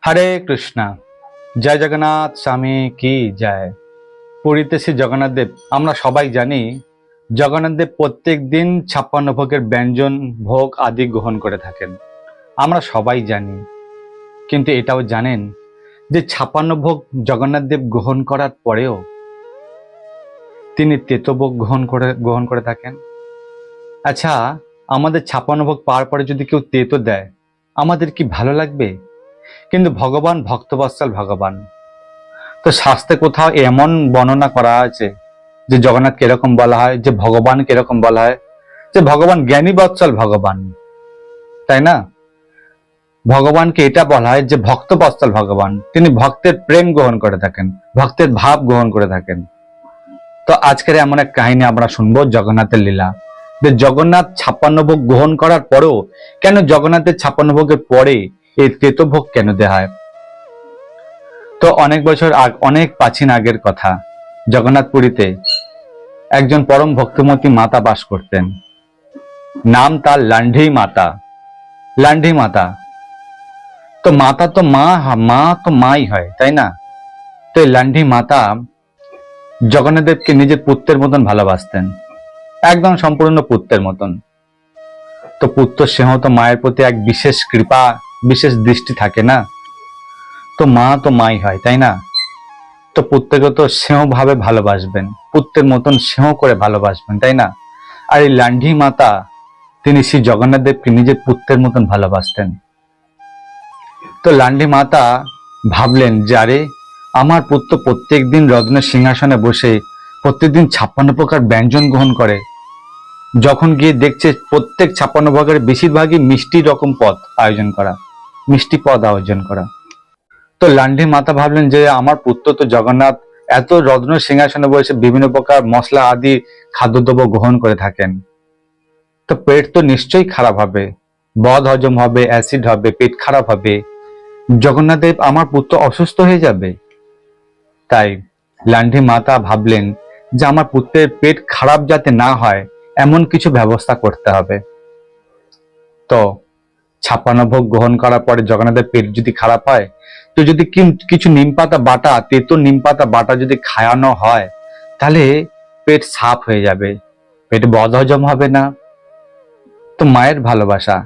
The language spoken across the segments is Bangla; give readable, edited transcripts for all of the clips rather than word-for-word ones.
হরে কৃষ্ণ। জয় জগন্নাথ স্বামী কি জয়। পুরীতে শ্রী জগন্নাথ দেব, আমরা সবাই জানি জগন্নাথ দেব প্রত্যেক দিন 56 ভোগের ব্যঞ্জন ভোগ আদি গ্রহণ করে থাকেন, আমরা সবাই জানি। কিন্তু এটাও জানেন যে 56 ভোগ জগন্নাথ দেব গ্রহণ করার পরেও তিনি তেতভোগ গ্রহণ করে থাকেন। আচ্ছা, আমাদের 56 ভোগ পাওয়ার পরে যদি কেউ তেতো দেয়, আমাদের কি ভালো লাগবে? কিন্তু ভগবান ভক্তবৎসল ভগবান, তো শাস্ত্রে কোথাও এমন বর্ণনা করা আছে যে জগন্নাথকে এরকম বলা হয়, যে ভগবানকে এরকম বলা হয় যে ভগবান জ্ঞানী বৎসল ভগবান, তাই না? ভগবানকে এটা বলা হয় যে ভক্ত বৎসল ভগবান, তিনি ভক্তের প্রেম গ্রহণ করে থাকেন, ভক্তের ভাব গ্রহণ করে থাকেন। তো আজকের এমন এক কাহিনী আমরা শুনবো জগন্নাথের লীলা, যে জগন্নাথ 56 ভোগ গ্রহণ করার পরেও কেন জগন্নাথের 56 ভোগের পরে এই তেতভোগ কেন দেয়া হয়। তো অনেক বছর অনেক প্রাচীন আগের কথা, জগন্নাথপুরীতে একজন পরম ভক্তিমতী মাতা বাস করতেন। নাম তার লান্ডি মাতা। লান্ডি মাতা তো মাতা তো মা তো মাই হয়, তাই না? তো এই লান্ডি মাতা জগন্নাথ দেবকে নিজের পুত্রের মতন ভালোবাসতেন, একদম সম্পূর্ণ পুত্রের মতন। তো পুত্র স্নেহ তো মায়ের প্রতি এক বিশেষ কৃপা, বিশেষ দৃষ্টি থাকে না? তো মা তো মাই হয়, তাই না? তো পুত্রকে তো স্নেহ ভাবে ভালোবাসবেন, পুত্রের মতন স্নেহ করে ভালোবাসবেন, তাই না? আর এই লান্ডি মাতা তিনি শ্রী জগন্নাথ দেবকে নিজের পুত্রের মতন ভালোবাসতেন। তো লান্ডি মাতা ভাবলেন যে আরে, আমার পুত্র প্রত্যেক দিন রত্ন সিংহাসনে বসে প্রত্যেকদিন 56 প্রকার ব্যঞ্জন গ্রহণ করে, যখন গিয়ে দেখছে প্রত্যেক 56 ভাগের বেশিরভাগই মিষ্টি রকম পদ আয়োজন করা, মিষ্টি পদ আয়োজন করা। তো লান্ডি মাতা ভাবলেন যে আমার পুত্র তো জগন্নাথ এত রত্ন সিংহাসনে বসে বিভিন্ন প্রকার মশলা আদি খাদ্যদ্রব্য গ্রহণ করে থাকেন, তো পেট তো নিশ্চয়ই খারাপ হবে, বদ হজম হবে, অ্যাসিড হবে, পেট খারাপ হবে, জগন্নাথ দেব আমার পুত্র অসুস্থ হয়ে যাবে। তাই লান্ডি মাতা ভাবলেন যে আমার পুত্রের পেট খারাপ যাতে না হয় এমন কিছু ব্যবস্থা করতে হবে। তো 56 ভোগ গ্রহণ করার পরে জগন্নাথের পেট যদি খারাপ হয়, তো যদি কিছু নিম পাতা বাটা, তেতো নিম পাতা বাটা যদি খাওয়ানো হয়, তাহলে পেট সাফ হয়ে যাবে, পেট বদহজম হবে না। তো মায়ের ভালোবাসা,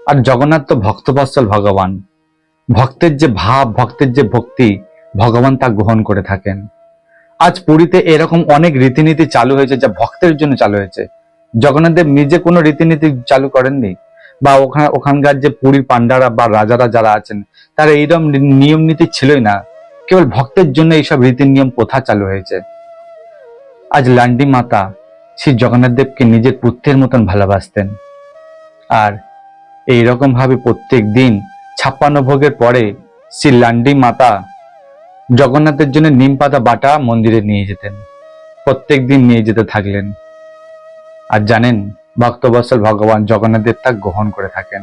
আর জগন্নাথ তো ভক্তবৎসল ভগবান, ভক্তের যে ভাব, ভক্তের যে ভক্তি, ভগবান তা গ্রহণ করে থাকেন। আজ পুরীতে এরকম অনেক রীতিনীতি চালু হয়েছে যা ভক্তের জন্য চালু হয়েছে। জগন্নাথ দেব নিজে কোনো রীতিনীতি চালু করেননি, বা ওখানকার যে পুরীর পান্ডারা বা রাজারা যারা আছেন তারা এইরকম নিয়ম নীতি ছিলই না, কেবল ভক্তের জন্য এইসব রীতি নিয়ম প্রথা চালু হয়েছে। আজ লান্ডি মাতা শ্রী জগন্নাথ দেবকে নিজের পুত্রের মতন ভালোবাসতেন, আর এইরকম ভাবে প্রত্যেক দিন 56 ভোগের পরে শ্রী লান্ডি মাতা জগন্নাথের জন্য নিম পাতা বাটা মন্দিরে নিয়ে যেতেন, প্রত্যেক দিন নিয়ে যেতে থাকলেন। আর জানেন, ভক্তবৎসল ভগবান জগন্নাথ দেব তা গ্রহণ করে থাকেন।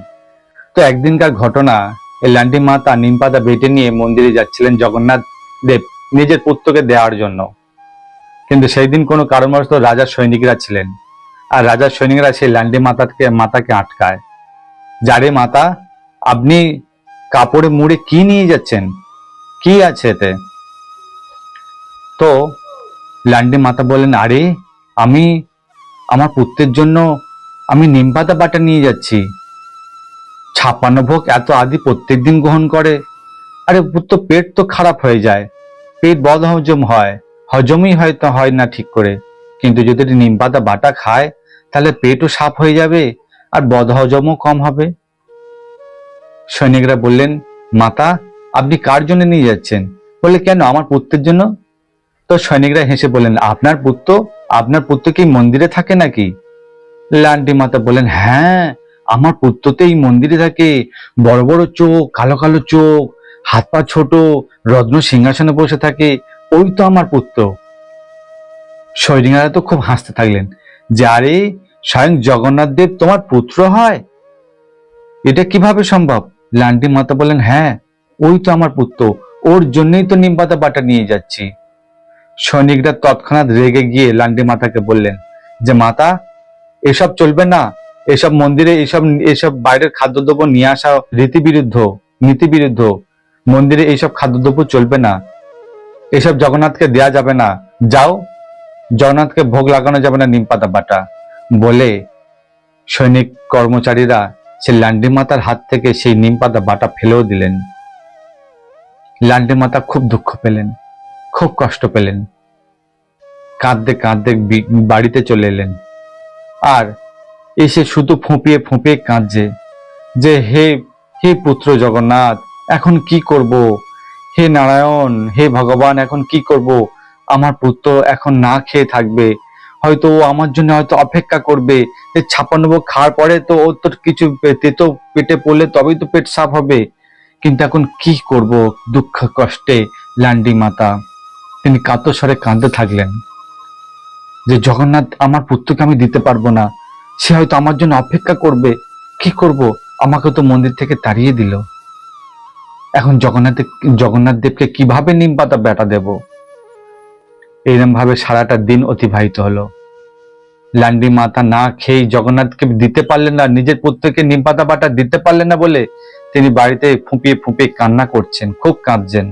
তো একদিনকার ঘটনা, এই লান্ডি মাতা নিম পাতা বেটে নিয়ে মন্দিরে যাচ্ছিলেন জগন্নাথ দেব নিজের পুত্রকে দেওয়ার জন্য। কিন্তু সেই দিন কোনো কারণবশত রাজার সৈনিকরা ছিলেন, আর রাজার সৈনিকরা সেই লান্ডি মাতাকে আটকায়। যারে মাতা, আপনি কাপড়ে মুড়ে কি নিয়ে যাচ্ছেন, কি আছে এতে? তো লান্ডি মাতা বলেন, আরে আমি আমার পুত্রের জন্য আমি নিম পাতা বাটা নিয়ে যাচ্ছি, 56 ভোগ এত আদি প্রত্যেক দিন গ্রহণ করে, আরে পুত্র পেট তো খারাপ হয়ে যায়, পেট বদ হজম হয়, হজমই হয়তো হয় না ঠিক করে, কিন্তু যদি নিম পাতা বাটা খায় তাহলে পেটও সাফ হয়ে যাবে আর বদ হজমও কম হবে। সৈনিকরা বললেন, মাতা আপনি কার জন্য নিয়ে যাচ্ছেন? বলে, কেন, আমার পুত্রের জন্য। তো সৈনিকরা হেসে বললেন, আপনার পুত্র কি মন্দিরে থাকে নাকি? লান্ডি মাতা বলেন, হ্যাঁ, আমার পুত্র তো এই মন্দিরে থাকে, বড় বড় চোখ, কালো কালো চোখ, হাত পা ছোট, রত্ন সিংহাসনে বসে থাকে, ওই তো আমার পুত্র। সৈনিকরা তো খুব হাসতে থাকলেন যে আরে, স্বয়ং জগন্নাথ দেব তোমার পুত্র হয়, এটা কিভাবে সম্ভব? লান্ডি মাতা বলেন, হ্যাঁ, ওই তো আমার পুত্র, ওর জন্যই তো নিম পাতা বাটা নিয়ে যাচ্ছি। সৈনিকরা তৎক্ষণাৎ রেগে গিয়ে লান্ডি মাতাকে বললেন যে মাতা, এসব চলবে না, এসব মন্দিরে এসব এসব বাইরের খাদ্যদ্রব্য নিয়ে আসা রীতি বিরুদ্ধ, নীতি বিরুদ্ধ, মন্দিরে এইসব খাদ্যদ্রব্য চলবে না, এসব জগন্নাথকে দেয়া যাবে না, যাও, জগন্নাথকে ভোগ লাগানো যাবে না নিম পাতা বাটা বলে সৈনিক কর্মচারীরা সে লান্ডি মাতার হাত থেকে সেই নিম পাতা বাটা ফেলেও দিলেন। লান্ডি মাতা খুব দুঃখ পেলেন, খুব কষ্ট পেলেন, কাঁদতে কাঁদতে বাড়িতে চলে এলেন। আর এসে শুধু ফুঁপিয়ে ফুঁপিয়ে কাঁদছে যে হে হে পুত্র জগন্নাথ, এখন কি করব, হে নারায়ণ, হে ভগবান, এখন কি করব, আমার পুত্র এখন না খেয়ে থাকবে, হয়তো ও আমার জন্য হয়তো অপেক্ষা করবে, 56 ভোগ খাওয়ার পরে তো ও তো কিছু তেতো পেটে পড়লে তবেই তো পেট সাফ হবে, কিন্তু এখন কি করব, দুঃখ কষ্টে লান্ডি মাতা তিনি কাতস্বরে কাঁদতে থাকলেন যে জগন্নাথ, আমার পুত্রকে আমি দিতে পারবো না, সে হয়তো আমার জন্য অপেক্ষা করবে, কি করব, আমাকে তো মন্দির থেকে তাড়িয়ে দিল, এখন জগন্নাথ দেবকে কিভাবে নিম পাতা বেটা দেব। এইরকম ভাবে সারাটা দিন অতিবাহিত হলো। লান্ডি মাতা না খেয়ে জগন্নাথকে দিতে পারলেন না, নিজের পুত্রকে নিম পাতা বাটা দিতে পারলেন না বলে তিনি বাড়িতে ফুঁপিয়ে ফুঁপিয়ে কান্না করছেন, খুব কাঁদছেন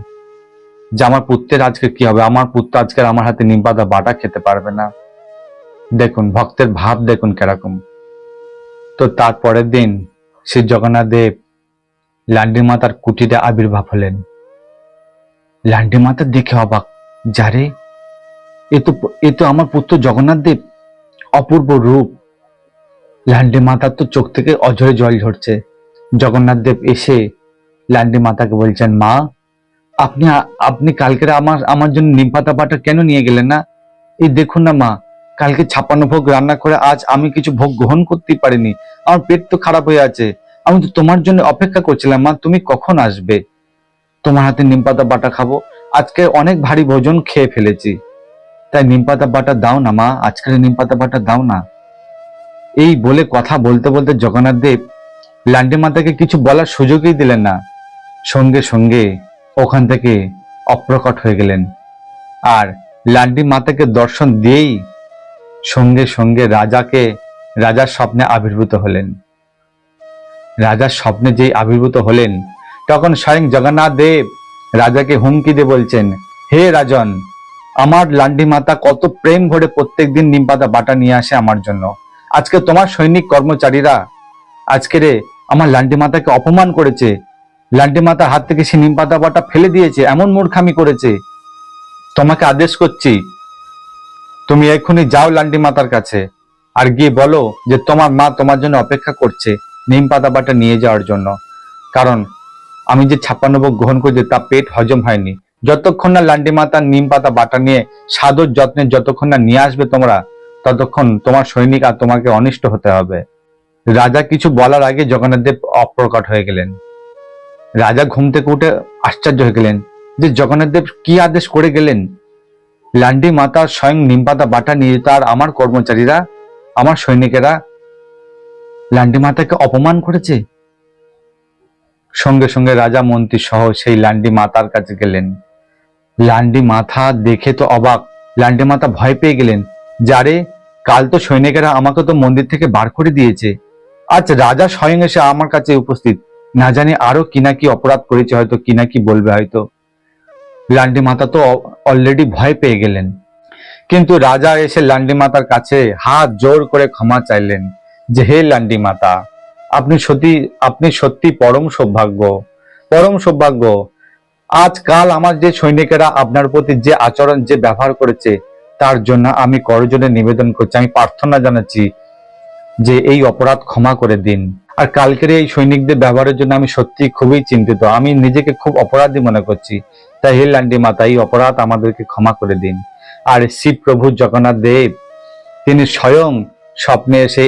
যে আমার পুত্রের আজকে কি হবে, আমার পুত্র আজকে আমার হাতে নিম পাতা বাটা খেতে পারবে না। দেখুন ভক্তের ভাব দেখুন কিরকম। তো তারপরের দিন শ্রী জগন্নাথ দেব লান্ডি মাতার কুটিরে আবির্ভাব হলেন। লান্ডি মাতা দেখে অবাক, যারে এ তো আমার পুত্র জগন্নাথ দেব, অপূর্ব রূপ। লান্ডি মাতার তো চোখ থেকে অঝরে জল ঝরছে। জগন্নাথ দেব এসে লান্ডি মাতাকে বলছেন, মা, আপনি আপনি কালকে আমার জন্য নিম পাতা বাটা কেন নিয়ে গেলেন না? এই দেখুন না মা, কালকে 56 ভোগ রান্না করে আজ আমি কিছু ভোগ গ্রহণ করতেই পারিনি, আমার পেট তো খারাপ হয়ে আছে, আমি তো তোমার জন্য অপেক্ষা করছিলাম, মা তুমি কখন আসবে, তোমার হাতে নিম পাতা বাটা খাবো, আজকে অনেক ভারী ভোজন খেয়ে ফেলেছি, তাই নিম পাতা বাটা দাও না মা, আজকের নিম পাতা বাটা দাও না। এই বলে কথা বলতে বলতে জগন্নাথ দেব লান্ডি মাতাকে কিছু বলার সুযোগই দিলেন না, সঙ্গে সঙ্গে ওখান থেকে অপ্রকট হয়ে গেলেন। আর লান্ডি মাতাকে দর্শন দিয়েই সঙ্গে সঙ্গে রাজার স্বপ্নে আবির্ভূত হলেন। রাজার স্বপ্নে যেই আবির্ভূত হলেন তখন স্বয়ং জগন্নাথ দেব রাজাকে হুমকি দিয়ে বলছেন, হে রাজন, আমার লান্ডি মাতা কত প্রেম ভরে প্রত্যেকদিন নিম পাতা বাটা নিয়ে আসে আমার জন্য, আজকে তোমার সৈনিক কর্মচারীরা আজকে আমার লান্ডি মাতাকে অপমান করেছে, লান্ডি মাতার হাত থেকে সে নিম পাতা বাটা ফেলে দিয়েছে, এমন মূর্খামি করেছে, তোমাকে আদেশ করছি তুমি এক্ষুনি যাও লান্ডি মাতার কাছে আর গিয়ে বলো যে তোমার মা তোমার জন্য অপেক্ষা করছে নিম পাতা বাটা নিয়ে যাওয়ার জন্য, কারণ আমি যে 56 ভোগ গ্রহণ করছি তা পেট হজম হয়নি, যতক্ষণ না লান্ডি মাতা নিম পাতা বাটা নিয়ে সাদর যত্নে যতক্ষণ না নিয়ে আসবে তোমরা, ততক্ষণ তোমার সৈনিক আর তোমাকে অনিষ্ট হতে হবে। রাজা কিছু বলার আগে জগন্নাথ দেব অপ্রকট হয়ে গেলেন। রাজা ঘুম থেকে উঠে আশ্চর্য হয়ে গেলেন যে জগন্নাথ দেব কি আদেশ করে গেলেন, লান্ডি মাতার স্বয়ং নিমপাতা বাটা নিয়ে তার আমার কর্মচারীরা আমার সৈনিকেরা লান্ডি মাতাকে অপমান করেছে। সঙ্গে সঙ্গে রাজা মন্ত্রী সহ সেই লান্ডি মাতার কাছে গেলেন। লান্ডি মাথা দেখে তো অবাক, লান্ডি মাতা ভয় পেয়ে গেলেন, যারে কাল তো সৈনিকেরা আমাকে তো মন্দির থেকে বার করে দিয়েছে, আজ রাজা স্বয়ং এসে আমার কাছে উপস্থিত, না জানি আরো কি না কি অপরাধ করেছে, হয়তো কি না কি বলবে হয়তো। লান্ডি মাতা তো অলরেডি ভয় পেয়ে গেলেন, কিন্তু রাজা এসে লান্ডি মাতার কাছে হাত জোর করে ক্ষমা চাইলেন যে হে লান্ডি মাতা, আপনি সত্যি পরম সৌভাগ্য, পরম সৌভাগ্য। আজকাল আমার যে সৈনিকেরা আপনার প্রতি যে আচরণ যে ব্যবহার করেছে তার জন্য আমি করজোড়ে নিবেদন করছি, আমি প্রার্থনা জানাচ্ছি যে এই অপরাধ ক্ষমা করে দিন। আর কালকের এই সৈনিকদের ব্যবহারের জন্য আমি সত্যি খুবই চিন্তিত, আমি নিজেকে খুব অপরাধী মনে করছি, তাই হে লান্ডি মাতা এই অপরাধ আমাদেরকে ক্ষমা করে দিন। আর শিব প্রভু জগন্নাথ দেব তিনি স্বয়ং স্বপ্নে এসে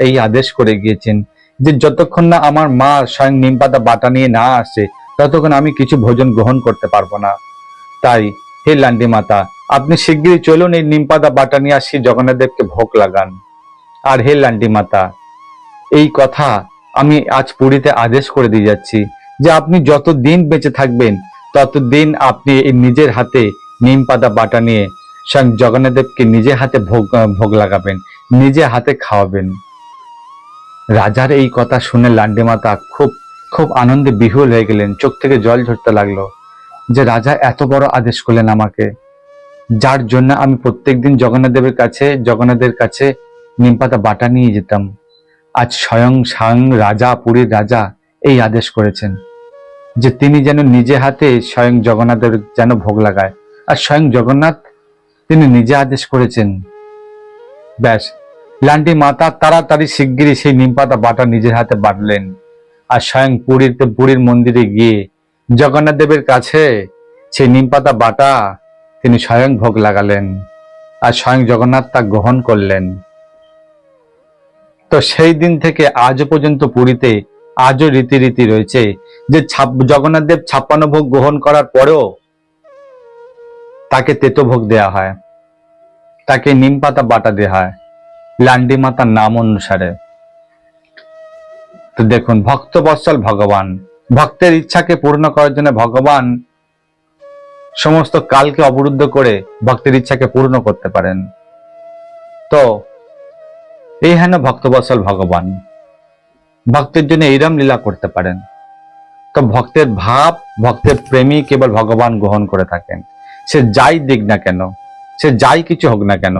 এই আদেশ করে গিয়েছেন যে যতক্ষণ না আমার মা স্বয়ং নিমপাতা বাটা নিয়ে না আসে ততক্ষণ আমি কিছু ভোজন গ্রহণ করতে পারবো না। তাই হে লান্ডি মাতা, আপনি শিগগিরই চলুন এই নিমপাতা বাটা নিয়ে আসি জগন্নাথ দেবকে ভোগ লাগান। আর হে লান্ডি মাতা, এই কথা আমি আজ পুরীতে আদেশ করে দিয়ে যাচ্ছি যে আপনি যতদিন বেঁচে থাকবেন ততদিন আপনি এই নিজের হাতে নিম পাতা বাটা নিয়ে স্বয়ং জগন্নাথ দেবকে নিজের হাতে ভোগ লাগাবেন, নিজে হাতে খাওয়াবেন। রাজার এই কথা শুনে লান্ডি মাতা খুব খুব আনন্দে বিহুল হয়ে গেলেন, চোখ থেকে জল ঝরতে লাগলো যে রাজা এত বড় আদেশ করলেন আমাকে, যার জন্য আমি প্রত্যেকদিন জগন্নাথের কাছে নিমপাতা বাটা নিয়ে যেতাম। আজ স্বয়ং রাজা, পুরীর রাজা এই আদেশ করেছেন যে তিনি যেন নিজে হাতে স্বয়ং জগন্নাথের যেন ভোগ লাগায়। আর স্বয়ং জগন্নাথ তিনি নিজে আদেশ করেছেন। ব্যাস, লান্ডি মাতা তাড়াতাড়ি শিগগিরই সেই নিমপাতা বাটা নিজের হাতে বাটলেন আর স্বয়ং পুরীর মন্দিরে গিয়ে জগন্নাথ দেবের কাছে সেই নিমপাতা বাটা তিনি স্বয়ং ভোগ লাগালেন আর স্বয়ং জগন্নাথ তা গ্রহণ করলেন। তো সেই দিন থেকে আজও পর্যন্ত পুরীতে আজও রীতি রয়েছে যে জগন্নাথ দেব 56 ভোগ গ্রহণ করার পরেও তাকে তেতো ভোগ দেয়া হয়, তাকে নিম পাতা বাটা দেওয়া হয় লান্ডি মাতার নাম অনুসারে। তো দেখুন, ভক্তবৎসল ভগবান, ভক্তের ইচ্ছাকে পূর্ণ করার জন্য ভগবান সমস্ত কালকে অবরুদ্ধ করে ভক্তের ইচ্ছাকে পূর্ণ করতে পারেন। তো এই হেন ভক্তবৎসল ভগবান ভক্তের জন্য এইরম লীলা করতে পারেন। তো ভক্তের ভাব, ভক্তের প্রেমী কেবল ভগবান গ্রহণ করে থাকেন। সে যাই দিক না কেন, সে যাই কিছু হোক না কেন,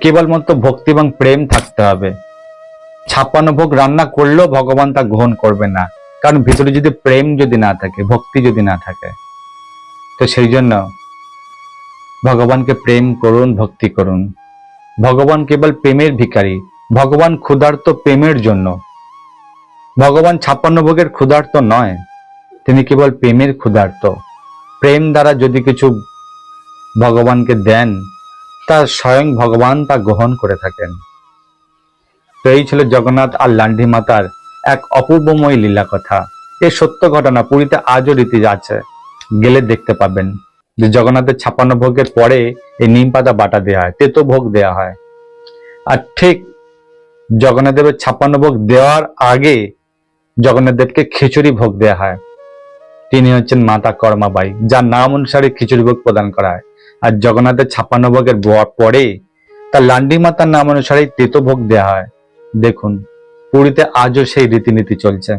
কেবলমাত্র ভক্তি এবং প্রেম থাকতে হবে। 56 ভোগ রান্না করলেও ভগবান তা গ্রহণ করবে না, কারণ ভিতরে যদি প্রেম যদি না থাকে, ভক্তি যদি না থাকে। তো সেই জন্য ভগবানকে প্রেম করুন, ভক্তি করুন। ভগবান কেবল প্রেমের ভিখারি, ভগবান ক্ষুধার্ত প্রেমের জন্য। ভগবান 56 ভোগের ক্ষুধার্ত নয়, তিনি কেবল প্রেমের ক্ষুধার্ত। প্রেম দ্বারা যদি কিছু ভগবানকে দেন, তা স্বয়ং ভগবান তা গ্রহণ করে থাকেন। তো এই ছিল জগন্নাথ আর লান্ডি মাতার এক অপূর্বময় লীলা কথা। এই সত্য ঘটনা পুরীতে আজও রীতি আছে, গেলে দেখতে পাবেন যে জগন্নাথের 56 ভোগের পরে এই নিম পাতা বাটা দেওয়া হয়, তেতো ভোগ দেওয়া হয়। আর ঠিক জগন্নাথ দেবের 56 ভোগ দেওয়ার আগে জগন্নাথ দেবকে খিচুড়ি ভোগ দেওয়া হয়। তিনি হচ্ছেন মাতা কর্মাবাই, যার নাম অনুসারে খিচুড়ি ভোগ প্রদান করা হয়। আর জগন্নাথের 56 ভোগের পরে তার লান্ডি মাতার নাম অনুসারে তেতো ভোগ দেওয়া হয়। দেখুন, পুরীতে আজও সেই রীতিনীতি চলছে।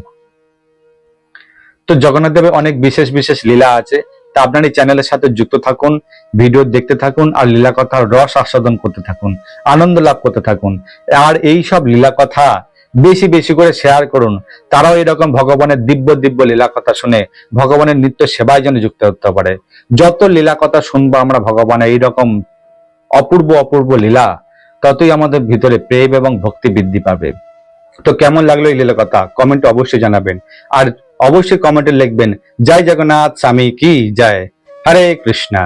তো জগন্নাথ দেবের অনেক বিশেষ লীলা আছে। তা আপনার এই চ্যানেলের সাথে যুক্ত থাকুন, ভিডিও দেখতে থাকুন আর লীলা কথার রস আস্বাদন করতে থাকুন, আনন্দ লাভ করতে থাকুন। আর এই সব লীলা কথা বেশি করে শেয়ার করুন। তারাও এরকম ভগবানের দিব্য লীলা কথা শুনে ভগবানের নিত্য সেবায় যেন যুক্ত হতে পারে। যত লীলা কথা শুনবো আমরা ভগবানের এইরকম অপূর্ব লীলা, ততই আমাদের ভিতরে প্রেম এবং ভক্তি বৃদ্ধি পাবে। তো কেমন লাগলো এই লীলা কথা কমেন্টে অবশ্যই জানাবেন। আর অবশ্যই কমেন্টে লিখবেন জয় জগন্নাথ স্বামী কি জয়, হরে কৃষ্ণা।